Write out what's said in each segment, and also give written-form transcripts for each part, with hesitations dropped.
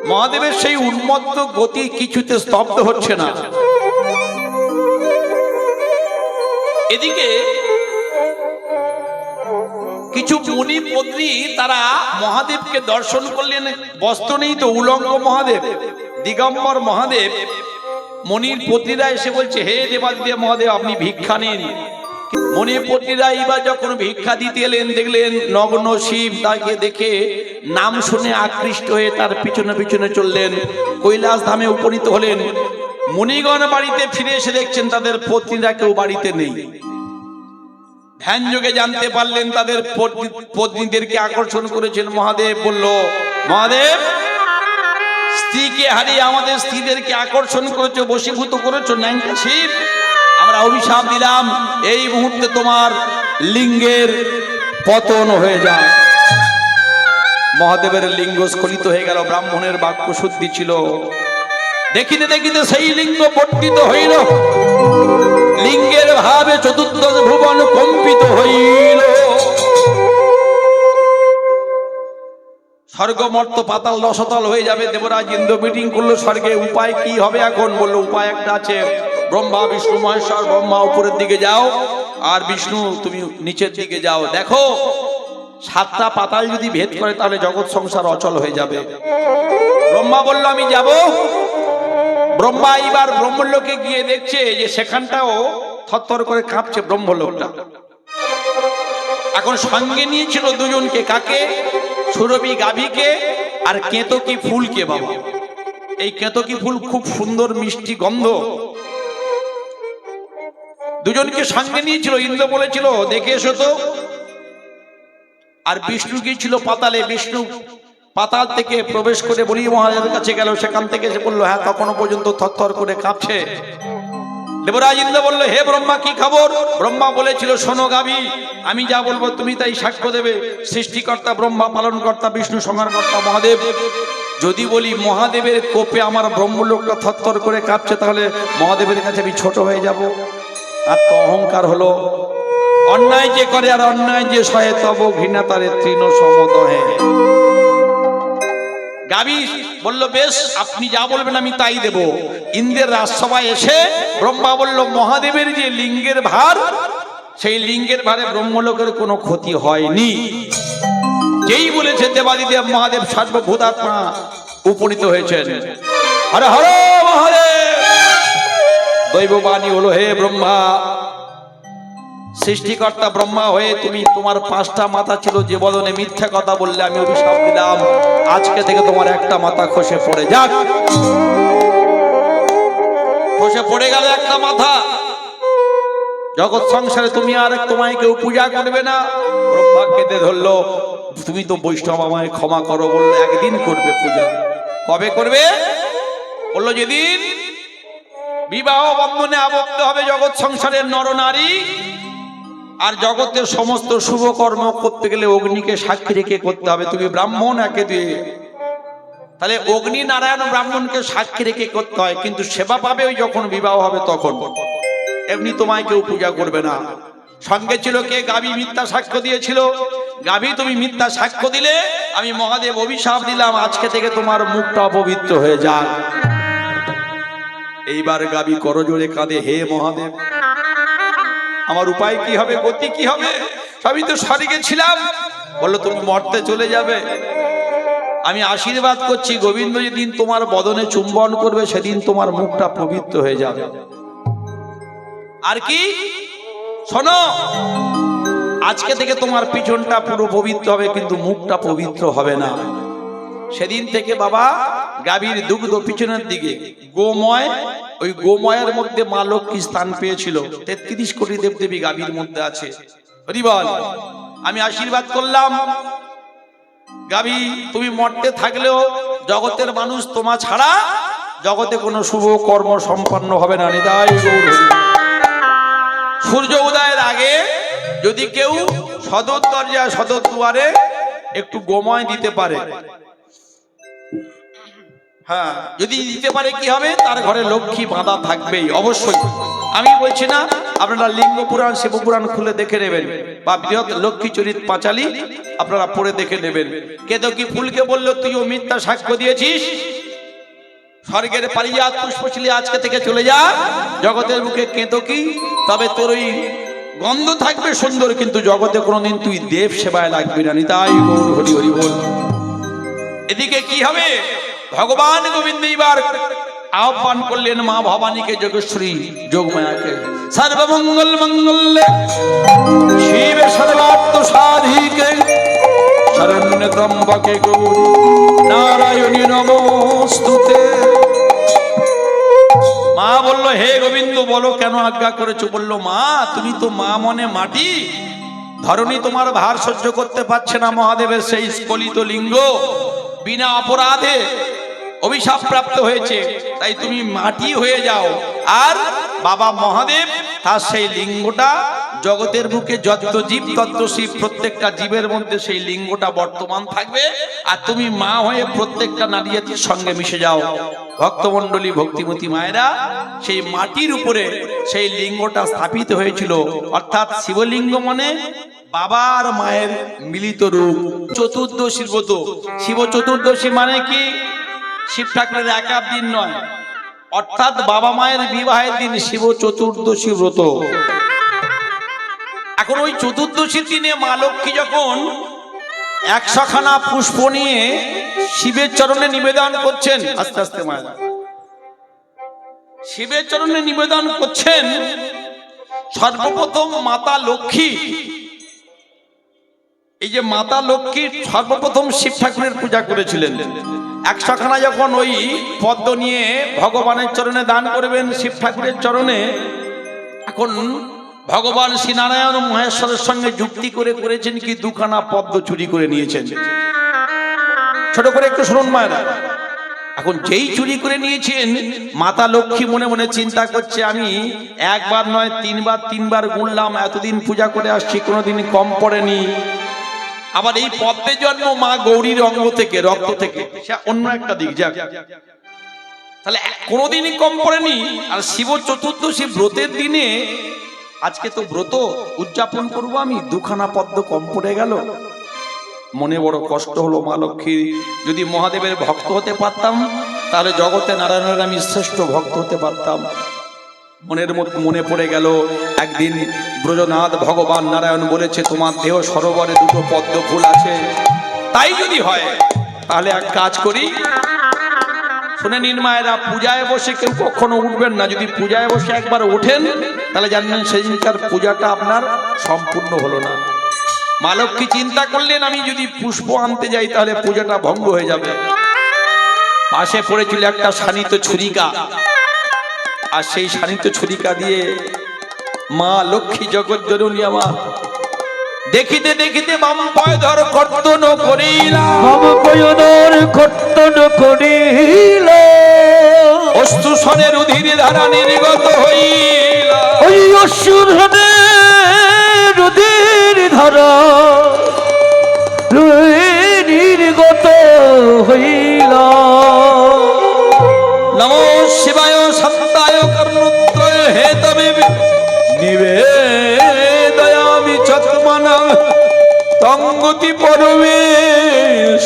মহাদেবের সেই উন্মত্ত গতি কিছুতে স্তব্ধ হচ্ছে না। এদিকে কিছু মুনি পত্নী তারা মহাদেবকে দর্শন করলেন। বস্ত্র নেই তো, উলঙ্গ মহাদেব, দিগম্বর মহাদেব। মনির পত্নীরা এসে বলছে, হে দেবাদিদেব মহাদেব, আপনি ভিক্ষা নিন। মনির পত্নীরা এবার যখন ভিক্ষা দিতে এলেন, দেখলেন নগ্ন শিব। তাকে দেখে নাম শুনে আকৃষ্ট হয়ে তার পিছনে পিছনে চললেন, কৈলাস ধামে উপনীত হলেন। মুনিগণ বাড়িতে ফিরে এসে দেখছেন তাদের পত্নীরা কেউ বাড়িতে নেই। ধ্যান যোগে জানতে পারলেন তাদের পত্নীদেরকে আকর্ষণ করেছেন মহাদেব। বলল, মহাদেব, স্ত্রীকে হারিয়ে আমাদের স্ত্রীদেরকে আকর্ষণ করেছো, বশীভূত করেছো। ন্যাংটা শিব, আমরা অভিশাপ দিলাম, এই মুহূর্তে তোমার লিঙ্গের পতন হয়ে যায়। মহাদেবের লিঙ্গ স্খলিত হয়ে গেল। ব্রাহ্মণের বাক্য শুদ্ধি ছিল। দেখিতে দেখিতে সেই লিঙ্গ পট্টিত হইল। লিঙ্গের ভাবে চতুর্দশ ভুবন কম্পিত হইল। স্বর্গ মর্ত পাতাল রসতল হয়ে যাবে। দেবরাজ ইন্দ্র মিটিং করলো স্বর্গে, উপায় কি হবে এখন? বললো, উপায় একটা আছে। ব্রহ্মা বিষ্ণু মহেশ্বর, ব্রহ্মা উপরের দিকে যাও আর বিষ্ণু তুমি নিচের দিকে যাও। দেখো, 7টা পাতাল যদি ভেদ করে তাহলে জগৎ সংসার অচল হয়ে যাবে। ব্রহ্মা বলল, আমি যাব। ব্রহ্মা এবার ব্রহ্মলোকে গিয়ে দেখছে যে সেখানটাও থরথর করে কাঁপছে ব্রহ্মলোকটা। এখন সঙ্গে নিয়েছিল দুজনকে। কাকে? সুরভি গাভীকে আর কেতকী ফুলকে। বাবা, এই কেতকী ফুল খুব সুন্দর মিষ্টি গন্ধ। দুজনকে সঙ্গে নিয়েছিল। ইন্দ্র বলেছিল, দেখে এসো তো। আর বিষ্ণু গিয়েছিল পাতালে। বিষ্ণু পাতাল থেকে প্রবেশ করে বলি মহাদেবের কাছে গেল। সেখান থেকে এসে বললো, হ্যাঁ, তখনও পর্যন্ত থরথর করে কাঁপছে। দেবরাজ ইন্দ্র বলল, হে ব্রহ্মা, কি খবর? ব্রহ্মা বলেছিল, শোনো গাভী, আমি যা বলবো তুমি তাই সাক্ষ্য দেবে। সৃষ্টিকর্তা ব্রহ্মা, পালনকর্তা বিষ্ণু, সংহারকর্তা মহাদেব। যদি বলি মহাদেবের কোপে আমার ব্রহ্মলোকটা থরথর করে কাঁপছে, তাহলে মহাদেবের কাছে আমি ছোট হয়ে যাব। আর তো অহংকার হলো। অন্যায় যে করে আর অন্যায় যে সহে, তব ঘৃণা তারে তৃণ সমদহে। গাভী বলল, বেশ, আপনি যা বলবেন আমি তাই দেব। ইন্দ্রের রাজসভায় এসে ব্রহ্মা বলল, মহাদেবের যে লিঙ্গের ভার, সেই লিঙ্গের ভারে ব্রহ্মলোকের কোনো ক্ষতি হয়নি। যেই বলেছে দেবাদিদেব মহাদেব সর্বভূতাত্মা উপনীত হয়েছেন। হর হর মহাদেব। দৈববাণী হলো, হে ব্রহ্মা, সৃষ্টিকর্তা ব্রহ্মা হয়ে তুমি, তোমার 5টা মাথা ছিল, যে বদনে মিথ্যা কথা বললে আমি অভিশাপ দিলাম, আজকে থেকে তোমার একটা মাথা খসে পড়ে যাক। খসে পড়ে গেল একটা মাথা। জগৎ সংসারে তুমি আর তোমায় কেউ পূজা করবে না। ব্রহ্মা কেঁদে ধরলো, তুমি তো বৈষ্ণব, আমায় ক্ষমা করো। বললো, একদিন করবে পূজা। কবে করবে? বললো, যেদিন বিবাহ বন্ধনে আবদ্ধ হবে জগৎ সংসারের নরনারী। আর জগতের সমস্ত শুভ কর্ম করতে গেলে অগ্নিকে সাক্ষী রেখে করতে হবে। তুমি ব্রাহ্মণ, একে দিয়ে, তাহলে অগ্নি নারায়ণ ব্রাহ্মণকে সাক্ষী রেখে করতে হয়। কিন্তু সেবা পাবে ওই যখন বিবাহ হবে তখন। এমনি তোমায় কেউ পূজা করবে না। সঙ্গে ছিল কে? গাভী মিথ্যা সাক্ষ্য দিয়েছিল। গাভী, তুমি মিথ্যা সাক্ষ্য দিলে, আমি মহাদেব অভিশাপ দিলাম, আজকে থেকে তোমার মুখটা অপবিত্র হয়ে যাক। এইবার গাভী করজোড়ে কাঁদে, হে মহাদেব, আমার উপায় কি হবে, গতি কি হবে? সবই তো স্বর্গে ছিলাম। বললো, তুমি মরতে চলে যাবে। আমি আশীর্বাদ করছি, গোবিন্দ যেদিন তোমার বদনে চুম্বন করবে সেদিন তোমার মুখটা পবিত্র হয়ে যাবে। আর কি? শোনো, আজকে থেকে তোমার পিছনটা পুরো পবিত্র হবে, কিন্তু মুখটা পবিত্র হবে না। সেদিন থেকে বাবা গাভীর দুগ্ধ পিছনের দিকে গোময়, ওই গোময়ের মধ্যে মা লক্ষ্মী স্থান পেয়েছিল। 33 কোটি দেবদেবী গাভীর মধ্যে আছে। হরি বল। আমি আশীর্বাদ করলাম, গাভী তুমি মরতে থাকলেও জগতের মানুষ তোমা ছাড়া জগতে কোনো শুভ কর্ম সম্পন্ন হবে না। নিতাই গৌর। সূর্য উদয়ের আগে যদি কেউ সদর দরজা, সদর দুয়ারে একটু গোময় দিতে পারে, হ্যাঁ, যদি দিতে পারে কি হবে, তার ঘরে লক্ষ্মী বাঁধা থাকবেই অবশ্যই। আমি বলছি না, আপনারা লিঙ্গ পুরাণ শিব পুরাণ খুলে দেখে নেবেন, বা বৃহৎ লক্ষ্মী চরিত পাঁচালী আপনারা পড়ে দেখে নেবেন। কেতকী ফুলকে বলল তুইও মিথ্যা সাক্ষ্য দিয়েছিস, স্বর্গের পারিজাত পুষ্পশিলি আজকে থেকে চলে যা জগতের বুকে কেতকী, তবে তোর ওই গন্ধ থাকবে সুন্দর, কিন্তু জগতে কোনোদিন তুই দেব সেবায় লাগবি না। নিতাই গৌর হরি হরি বল। এদিকে কি হবে, ভগবান গোবিন্দ এবার আহ্বান করলেন মা ভবানীকে, যোগেশ্বরী যোগমায়াকে। সর্বমঙ্গল মঙ্গলে শিবে সর্বার্থ সাধিকে শরণ্য ত্রম্বকে গৌরী নারায়ণী নমস্তুতে। মা বলল, হে গোবিন্দ বলো কেন আজ্ঞা করেছো? বলল, মা তুমি তো মা মনে মাটি, ধরণী তোমার ভার সহ্য করতে পারছে না। মহাদেবের সেই স্খলিত লিঙ্গ বিনা অপরাধে অভিশাপ প্রাপ্ত হয়েছে, তাই তুমি মাটি হয়ে যাও। আর বাবা মহাদেব তার সেই লিঙ্গটা জগতের বুকে যত জীব তত শিব, প্রত্যেকটা জীবের মধ্যে সেই লিঙ্গটা বর্তমান থাকবে, আর তুমি মা হয়ে প্রত্যেকটা নারী জাতির সঙ্গে মিশে যাও। ভক্তমণ্ডলী ভক্তিমতী মায়েরা সেই মাটির উপরে সেই লিঙ্গটা স্থাপিত হয়েছিল, অর্থাৎ শিবলিঙ্গ মানে বাবা আর মায়ের মিলিত রূপ। চতুর্দশীর ব্রত, শিব চতুর্দশী মানে কি? শিব ঠাকুরের একার দিন নয়, অর্থাৎ বাবা মায়ের বিবাহের দিন শিব চতুর্দশী ব্রত। এখন ওই চতুর্দশীর দিনে মা লক্ষ্মী যখন 100 খানা পুষ্প নিয়ে শিবের চরণে নিবেদন করছেন, আস্তে আস্তে মায়েরা শিবের চরণে নিবেদন করছেন, সর্বপ্রথম মাতা লক্ষ্মী, এই যে মাতা লক্ষ্মী সর্বপ্রথম শিব ঠাকুরের পূজা করেছিলেন। 100 খানা যখন ওই পদ্ম নিয়ে ভগবানের চরণে দান করবেন শিব ঠাকুরের চরণে, এখন ভগবান শ্রীনারায়ণ মহেশ্বরের সঙ্গে যুক্তি করেছেন কি 2 খানা পদ্ম চুরি করে নিয়েছেন। ছোট করে একটু শুনুন মায়েরা। এখন যেই চুরি করে নিয়েছেন, মাতা লক্ষ্মী মনে মনে চিন্তা করছে, আমি একবার নয় 3বার গুনলাম, এতদিন পূজা করে আসছি, কোনোদিন কম পড়েনি। আবার এই পদ্মের জন্ম মা গৌরীর অঙ্গ থেকে, রক্ত থেকে, সে অন্য একটা দিক, যাক তাহলে কোনোদিনই কম পড়েনি। আর শিব চতুর্দশী ব্রতের দিনে আজকে তো ব্রত উদযাপন করবো, আমি 2 খানা পদ্ম কম পড়ে গেল। মনে বড় কষ্ট হলো মা লক্ষ্মী, যদি মহাদেবের ভক্ত হতে পারতাম তাহলে জগতে নারায়ণের আমি শ্রেষ্ঠ ভক্ত হতে পারতাম। মনে পড়ে গেল একদিন ব্রজনাথ ভগবান নারায়ণ বলেছে, তোমার দেহ সরোবরে 2টো পদ্ম ফুল আছে, তাই যদি হয় তাহলে এক কাজ করি। শুনে নিন মায়েরা, পূজায় বসে কেউ কখনো উঠবেন না। যদি পূজায় বসে একবার ওঠেন তাহলে জানবেন সেদিনকার পূজাটা আপনার সম্পূর্ণ হলো না। মা লক্ষ্মী চিন্তা করলেন, আমি যদি পুষ্প আনতে যাই তাহলে পূজাটা ভঙ্গ হয়ে যাবে। পাশে পড়েছিল একটা শানিত ছুরিকা, আর সেই শানিত ছুরিকা দিয়ে মা লক্ষ্মী জগৎ জননী আমার দেখিতে দেখিতে বাম পায় ধর কর্তন করিলা, বাম পায় ধর কর্তন করিল, অশ্রু স্বরের উধির ধারা নির্গত হইল, ওই অশ্রুধনের উধির ধারা নির্গত হইল। নমো শিবায় সত্তায় কর্ণত্রয় হেতমে নিবেদয়ামি চত্মনা তঙ্গতি পরমে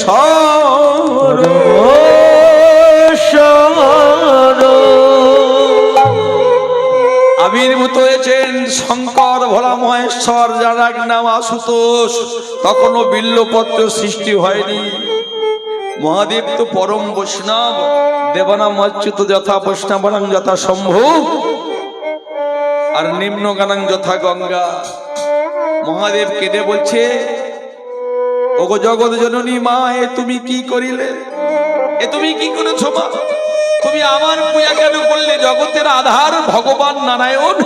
সর। আবির্ভূত হয়েছেন শঙ্কর ভোলা মহেশ্বর, যার এক নাম আশুতোষ। তখনও বিল্লপত্র সৃষ্টি হয়নি। মহাদেব তো পরম বৈষ্ণব, দেবানাম অচ্যুত যথা বৈষ্ণবানাং যথা শম্ভু আর নিম্ন গানাং যথা গঙ্গা। মহাদেব কেঁদে বলছে, ওগো জগৎ জননী মা, এ তুমি কি করিলে? এ তুমি কি করেছো মা? তুমি আমার পূজা কেন করলে? জগতের আধার ভগবান নারায়ণ,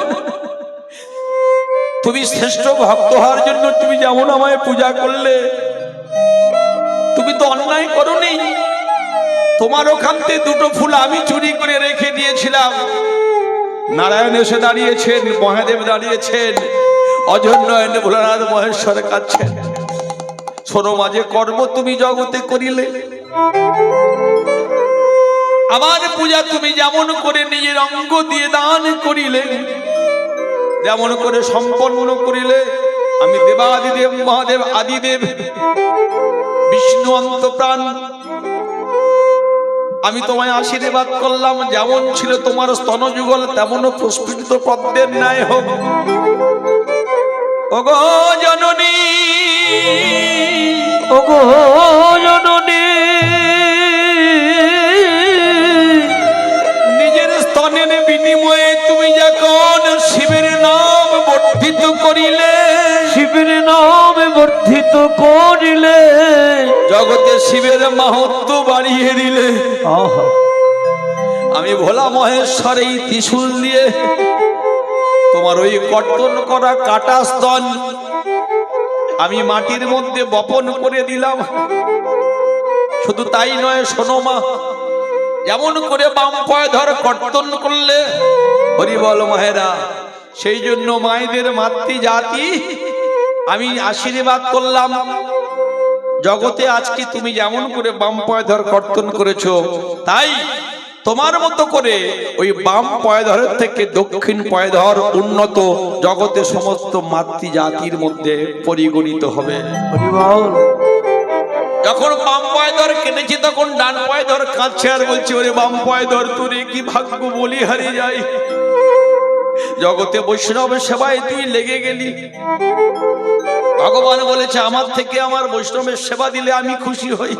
তুমি শ্রেষ্ঠ ভক্ত হওয়ার জন্য তুমি যেমন আমায় পূজা করলে, তুমি তো অন্যায় করোনি। তোমার ওখান থেকে 2টো ফুল আমি চুরি করে রেখে দিয়েছিলাম। নারায়ণ এসে দাঁড়িয়েছেন, মহাদেব দাঁড়িয়েছেন, অজন্যয়ন ভোলানাথ মহেশ্বর কাঁদছেন। শোনো মাঝে কর্ম তুমি জগতে করিলে, আমার পূজা তুমি যেমন করে নিজের অঙ্গ দিয়ে দান করিলে, যেমন করে সম্পন্ন করিলে, আমি দেবাদিদেব মহাদেব আদিদেব বিষ্ণু অন্তপ্রাণ আমি তোমায় আশীর্বাদ করলাম, যেমন ছিল তোমার স্তনযুগল তেমনও প্রস্ফুটিত পদ্মের ন্যায় হোক। ওগো জননী, ওগো জননী, নিজের স্তনের বিনিময়ে তুমি যখন শিবের নাম বর্ধিত করিলে, শিবের নামে বর্ধিত করিলে, জগতে শিবের মাহাত্ম্য বাড়িয়ে দিলে, আহা, আমি ভোলা মহেশ্বর এই ত্রিশূল দিয়ে তোমার ওই কর্তন করা কাটা স্তন আমি মাটির মধ্যে বপন করে দিলাম। শুধু তাই নয়, শোনো মা, যেমন করে বাম পায়ে ধর কর্তন করলে, হরি বল মায়েরা, সেই জন্য মায়েদের মাতৃ জাতি আমি আশীর্বাদ করলাম। জগতে আজকে তুমি যেমন করে বাম পায়ে ধর কর্তন করেছো, তাই তোমার মতো করে ওই বাম পায়ধরের থেকে দক্ষিণ পায়ধর উন্নত জগতে সমস্ত মাতৃ জাতির মধ্যে পরিগণিত হবে। হরি বল। যখন বাম পায়ধর কেটেছি তখন ডান পায়ধর কাঁদছে আর বলছে, ওরে বাম পায়ধর তোর কি ভাগ্য বলি হারিয়ে যায়, জগতে বৈষ্ণব সেবায় তুই লেগে গেলি। ভগবান বলেছে, আমার থেকে আমার বৈষ্ণবের সেবা দিলে আমি খুশি হই।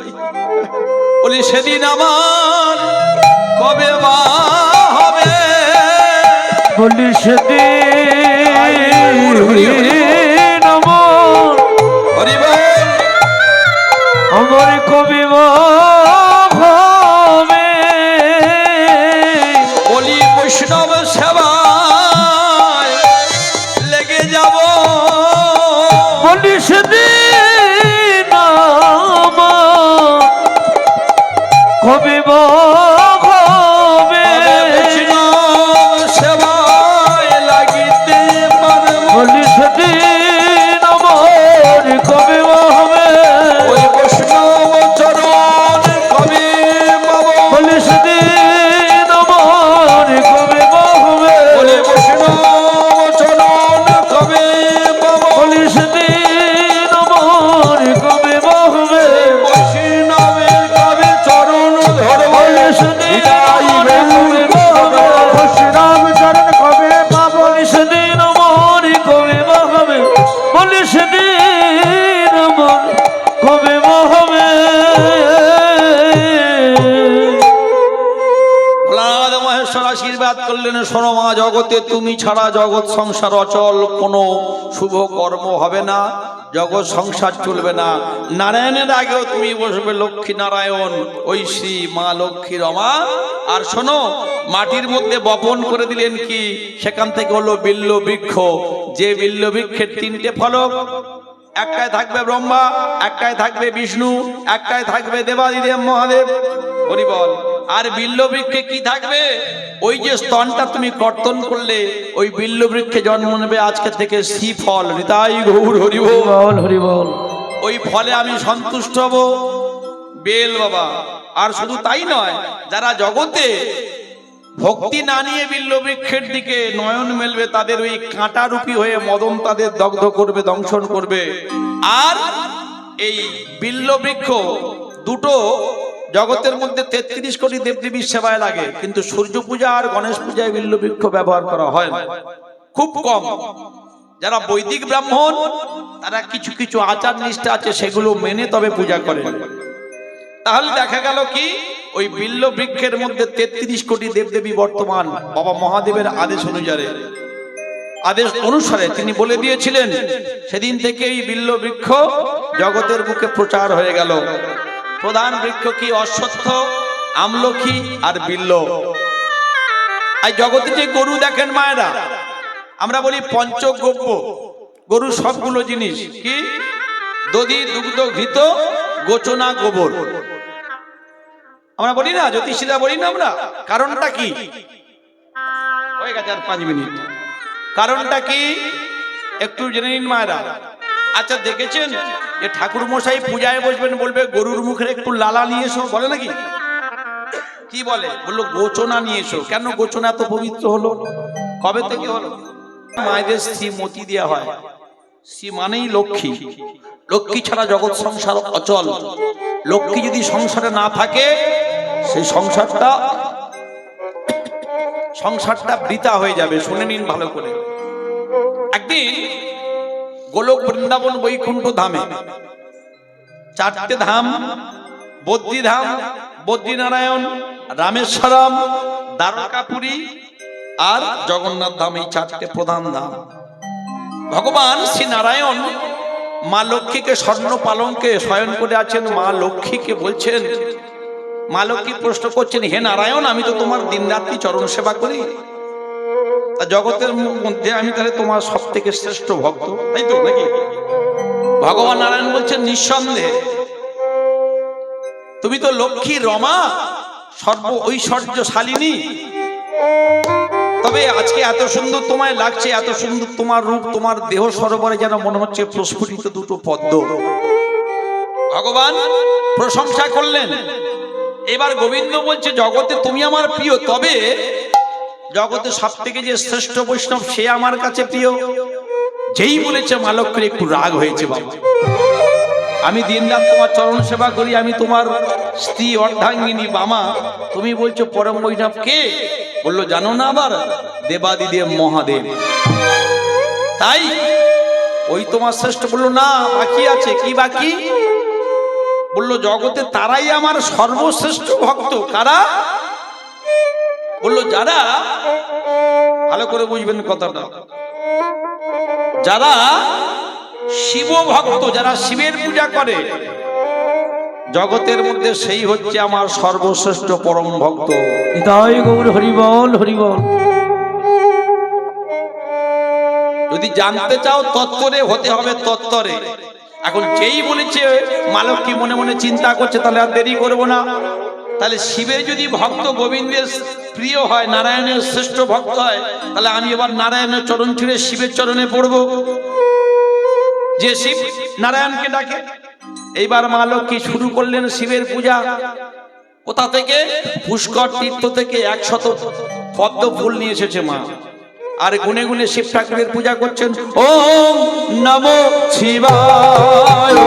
বলি সেদিন আমার কবে মা হবে, বলি সেদিন আমার, হরি বল, আমার কবি হবে, বলি বৈষ্ণব সেবায় লেগে যাব, বলি সেদিন আমার কবি হবে, বৈষ্ণব সেবায় লাগিতে পারব, বলি সেদিন আমার কবি হবে, ওই বৈষ্ণব চরণ কবে পাব, বলি সেদিন আমার কবি হবে, বলি বৈষ্ণব চরণ কবে পাব, বলি সেদিন আমার কবি হবে, বৈষ্ণবের কবে চরণ ধরব, বলি সেদিন আমার কবি হবে, রাম চরণ কবে পাবো, বলি সেদিন আমার কবি হবে, বলি সেদিন আমার কবি হবে। ভোলানাথ মহেশ্বর আশীর্বাদ করলেন, শোনো মা, জগতে তুমি ছাড়া জগৎ সংসার অচল, কোনো শুভ কর্ম হবে না, জগৎ সংসার চলবে না। নারায়ণের আগেও তুমি বসবে লক্ষ্মী নারায়ণ, ওই শ্রী মা লক্ষ্মী রমা। আর শোনো, মাটির মধ্যে বপন করে দিলেন কি, সেখান থেকে হলো বিল্ল বৃক্ষ, যে বিল্ল বৃক্ষের তিনটে ফলক, একটায় থাকবে ব্রহ্মা, একটায় থাকবে বিষ্ণু, একটায় থাকবে দেবাদিদেব মহাদেব, হরি বল। আর বিল্ল বৃক্ষে কি থাকবে, ওই যে স্তনটা তুমি কর্তন করলে, ওই বিল্ল বৃক্ষে জন্ম নেবে আজকে থেকে শ্রীফল, হৃদয় গৌর হরি বল। বল হরি বল। ওই ফলে আমি সন্তুষ্ট হব, বেল বাবা। আর শুধু তাই নয়, যারা জগতে ভক্তি না নিয়ে বিল্ল বৃক্ষের দিকে নয়ন মেলবে, তাদের ওই কাঁটারূপী হয়ে মদন তাদের দগ্ধ করবে, দংশন করবে। আর এই বিল্ল বৃক্ষ দুটো জগতের মধ্যে 33 কোটি দেবদেবীর সেবায় লাগে, কিন্তু সূর্য পূজা আর গণেশ পূজায় বিল্ল বৃক্ষ ব্যবহার করা হয় না, খুব কম। যারা বৈদিক ব্রাহ্মণ, তারা কিছু কিছু আচার নিষ্ঠা আছে, সেগুলো মেনে তবে পূজা করেন। তাহলে দেখা গেল কি, ওই বিল্ল বৃক্ষের মধ্যে 33 কোটি দেবদেবী বর্তমান বাবা মহাদেবের আদেশ অনুসারে তিনি বলে দিয়েছিলেন। সেদিন থেকে এই বিল্ল বৃক্ষ জগতের বুকে প্রচার হয়ে গেল। প্রধান বৃক্ষ কি, অশ্বত্থ, আমলখী আর বিল্ল। আর জগতে যে গরু দেখেন মায়েরা, আমরা বলি পঞ্চগব্য, গরুর সবগুলো জিনিস কি, দধি, দুগ্ধ, ঘৃত, গোচনা, গোবর, আমরা বলি না, জ্যোতিষীরা বলি না আমরা। কারণটা কি, হয়ে গেছে আর 5 মিনিট। কারণটা কি একটু জেনে নিন মায়েরা। আচ্ছা, দেখেছেন যে ঠাকুর মশাই পূজায় বসবেন, বলবে গরুর মুখের একটু লালা নিয়ে এসো, বলে নাকি? কি বলে? বললো গোচনা নিয়ে এসো। কেন গোচনা এত পবিত্র হলো? কবে থেকে হলো? মায়েদের শ্রী মতি দেওয়া হয়। শ্রী মানেই লক্ষ্মী। লক্ষ্মী ছাড়া জগৎ সংসার অচল। লক্ষ্মী যদি সংসারে না থাকে সেই সংসারটা বৃথা হয়ে যাবে। শুনে নিন ভালো করে। একদিন গোলক বৃন্দাবন বৈকুণ্ঠ ধামে, চারটে ধাম, বদ্রীধাম, বদ্রীনারায়ণ, রামেশ্বরম, দ্বারকাপুরী আর জগন্নাথ ধাম, এই চারটে প্রধান ধাম। ভগবান শ্রী নারায়ণ মা লক্ষ্মীকে স্বর্ণ পালঙ্কে শয়ন করে আছেন। মা লক্ষ্মীকে বলছেন, মা লক্ষ্মী প্রশ্ন করছেন, হে নারায়ণ, আমি তো তোমার দিনরাত্রি চরণ সেবা করি, তা জগতের মধ্যে আমি তাহলে তোমার সব থেকে শ্রেষ্ঠ ভক্ত, তাই তো নাকি? ভগবান নারায়ণ বলছেন, নিঃসন্দেহে তুমি তো লক্ষ্মী রমা, সর্ব ঐশ্বর্যশালিনী। তবে আজকে এত সুন্দর তোমায় লাগছে, এত সুন্দর তোমার রূপ, তোমার দেহ সরোবরে যেন মনে হচ্ছে প্রস্ফুটিত দুটো পদ্ম। ভগবান প্রশংসা করলেন। এবার গোবিন্দ বলছে, জগতে তুমি আমার প্রিয়, তবে জগতে সব থেকে যে শ্রেষ্ঠ বৈষ্ণব সে আমার কাছে প্রিয়। যেই বলেছে মা লক্ষ্মীর একটু রাগ হয়েছে, বাবা আমি দিনরাত তোমার চরণ সেবা করি, আমি তোমার স্ত্রী অর্ধাঙ্গিনী বামা, তুমি বলছো পরম বৈষ্ণব কে? বললো জানো না, আবার দেবাদিদেব মহাদেব। তাই ওই তোমার শ্রেষ্ঠ। বললো না, বাকি আছে। কি বাকি? বললো জগতে তারাই আমার সর্বশ্রেষ্ঠ ভক্ত। কারা? বললো যারা, ভালো করে বুঝবেন কথাটা, যারা শিব ভক্ত, যারা শিবের পূজা করে জগতের মধ্যে, সেই হচ্ছে আমার সর্বশ্রেষ্ঠ পরম ভক্ত। তাই গৌর হরিবল হরিবল। যদি জানতে চাও তত্ত্বরে, হতে হবে তত্ত্বরে। এখন যেই বলেছে মা লক্ষ্মী মনে মনে চিন্তা করছে, তাহলে আর দেরি করবো না। তাহলে শিবের যদি ভক্ত গোবিন্দের প্রিয় হয়, নারায়ণের শ্রেষ্ঠ ভক্ত হয়, তাহলে আমি এবার নারায়ণের চরণ ছেড়ে শিবের চরণে পড়বো, যে শিব নারায়ণকে ডাকে। এইবার মা লক্ষ্মী শুরু করলেন শিবের পূজা। কোথা থেকে? পুষ্কর তীর্থ থেকে 100 পদ্ম ফুল নিয়ে এসেছে মা, আর গুনে গুনে শিব ঠাকুরের পূজা করছেন। ওম নমো শিবায়।